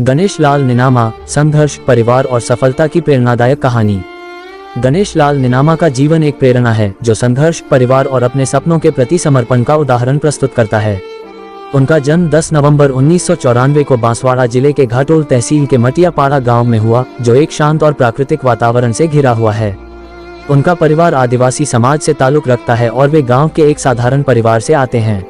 गणेश लाल निनामा, संघर्ष, परिवार और सफलता की प्रेरणादायक कहानी। गणेश लाल निनामा का जीवन एक प्रेरणा है जो संघर्ष, परिवार और अपने सपनों के प्रति समर्पण का उदाहरण प्रस्तुत करता है। उनका जन्म 10 नवंबर 1994 को बांसवाड़ा जिले के घाटोल तहसील के मटियापाड़ा गांव में हुआ, जो एक शांत और प्राकृतिक वातावरण से घिरा हुआ है। उनका परिवार आदिवासी समाज से ताल्लुक रखता है और वे गांव के एक साधारण परिवार से आते हैं।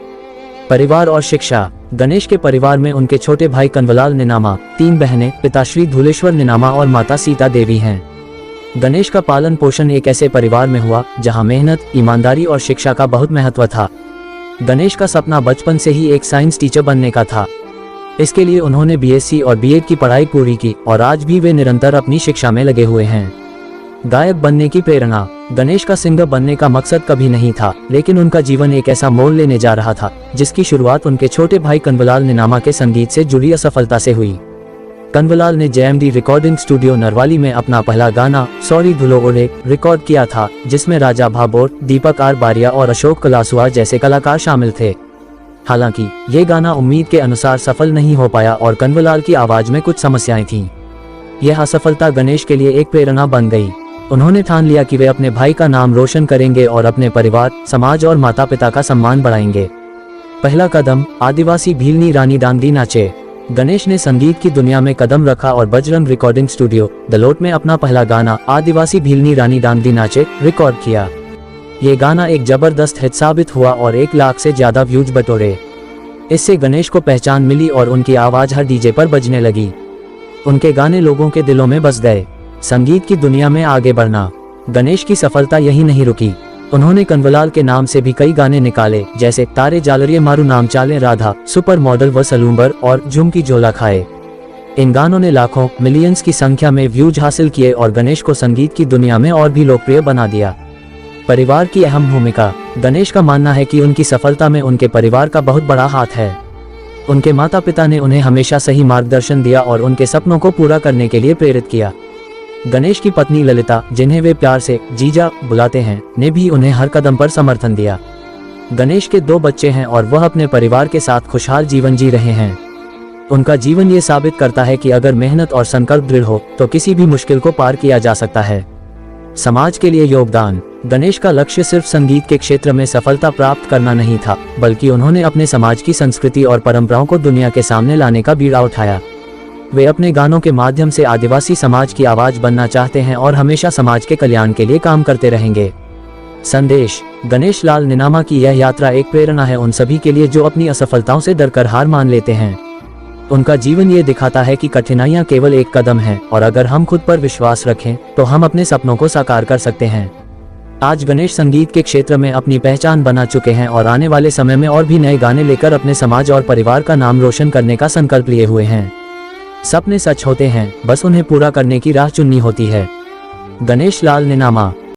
परिवार और शिक्षा। गणेश के परिवार में उनके छोटे भाई कन्वलाल निनामा, 3 बहनें, पिताश्री धूलेश्वर निनामा और माता सीता देवी हैं। गणेश का पालन पोषण एक ऐसे परिवार में हुआ जहां मेहनत, ईमानदारी और शिक्षा का बहुत महत्व था। गणेश का सपना बचपन से ही एक साइंस टीचर बनने का था। इसके लिए उन्होंने बीएससी और बीएड की पढ़ाई पूरी की और आज भी वे निरंतर अपनी शिक्षा में लगे हुए हैं। गायक बनने की प्रेरणा। गणेश का सिंगर बनने का मकसद कभी नहीं था, लेकिन उनका जीवन एक ऐसा मोड़ लेने जा रहा था जिसकी शुरुआत उनके छोटे भाई कन्वलाल निनामा के संगीत से जुड़ी असफलता से हुई। कन्वलाल ने JMD रिकॉर्डिंग स्टूडियो नरवाली में अपना पहला गाना सॉरी धुलो ओले रिकॉर्ड किया था, जिसमें राजा भाबोर, दीपक आर बारिया और अशोक कलासुआ जैसे कलाकार शामिल थे। हालांकि ये गाना उम्मीद के अनुसार सफल नहीं हो पाया और कन्वलाल की आवाज में कुछ समस्याएं थीं। यह असफलता गणेश के लिए एक प्रेरणा बन गई। उन्होंने ठान लिया कि वे अपने भाई का नाम रोशन करेंगे और अपने परिवार, समाज और माता पिता का सम्मान बढ़ाएंगे। पहला कदम, आदिवासी भीलनी रानी डांदी नाचे। गणेश ने संगीत की दुनिया में कदम रखा और बजरंग रिकॉर्डिंग स्टूडियो दलोट में अपना पहला गाना आदिवासी भीलनी रानी डांदी नाचे रिकॉर्ड किया। ये गाना एक जबरदस्त हिट साबित हुआ और 1 लाख से ज्यादा व्यूज बटोरे। इससे गणेश को पहचान मिली और उनकी आवाज हर डीजे पर बजने लगी। उनके गाने लोगों के दिलों में बस गए। संगीत की दुनिया में आगे बढ़ना। गणेश की सफलता यही नहीं रुकी। उन्होंने कन्वलाल के नाम से भी कई गाने निकाले, जैसे तारे जालरिये मारू नाम चाले राधा, सुपर मॉडल व सलूम्बर और झुमकी झोला खाए। इन गानों ने लाखों, मिलियंस की संख्या में व्यूज हासिल किए और गणेश को संगीत की दुनिया में और भी लोकप्रिय बना दिया। परिवार की अहम भूमिका। गणेश का मानना है कि उनकी सफलता में उनके परिवार का बहुत बड़ा हाथ है। उनके माता पिता ने उन्हें हमेशा सही मार्गदर्शन दिया और उनके सपनों को पूरा करने के लिए प्रेरित किया। गणेश की पत्नी ललिता, जिन्हें वे प्यार से जीजा बुलाते हैं, ने भी उन्हें हर कदम पर समर्थन दिया। गणेश के 2 बच्चे हैं और वह अपने परिवार के साथ खुशहाल जीवन जी रहे हैं। उनका जीवन ये साबित करता है कि अगर मेहनत और संकल्प दृढ़ हो तो किसी भी मुश्किल को पार किया जा सकता है। समाज के लिए योगदान। गणेश का लक्ष्य सिर्फ संगीत के क्षेत्र में सफलता प्राप्त करना नहीं था, बल्कि उन्होंने अपने समाज की संस्कृति और परंपराओं को दुनिया के सामने लाने का बीड़ा उठाया। वे अपने गानों के माध्यम से आदिवासी समाज की आवाज बनना चाहते हैं और हमेशा समाज के कल्याण के लिए काम करते रहेंगे। संदेश। गणेश लाल निनामा की यह यात्रा एक प्रेरणा है उन सभी के लिए जो अपनी असफलताओं से डरकर हार मान लेते हैं। उनका जीवन ये दिखाता है कि कठिनाइयां केवल एक कदम है और अगर हम खुद पर विश्वास रखें तो हम अपने सपनों को साकार कर सकते हैं। आज गणेश संगीत के क्षेत्र में अपनी पहचान बना चुके हैं और आने वाले समय में और भी नए गाने लेकर अपने समाज और परिवार का नाम रोशन करने का संकल्प लिए हुए हैं। सपने सच होते हैं, बस उन्हें पूरा करने की राह चुननी होती है। गणेश लाल निनामा।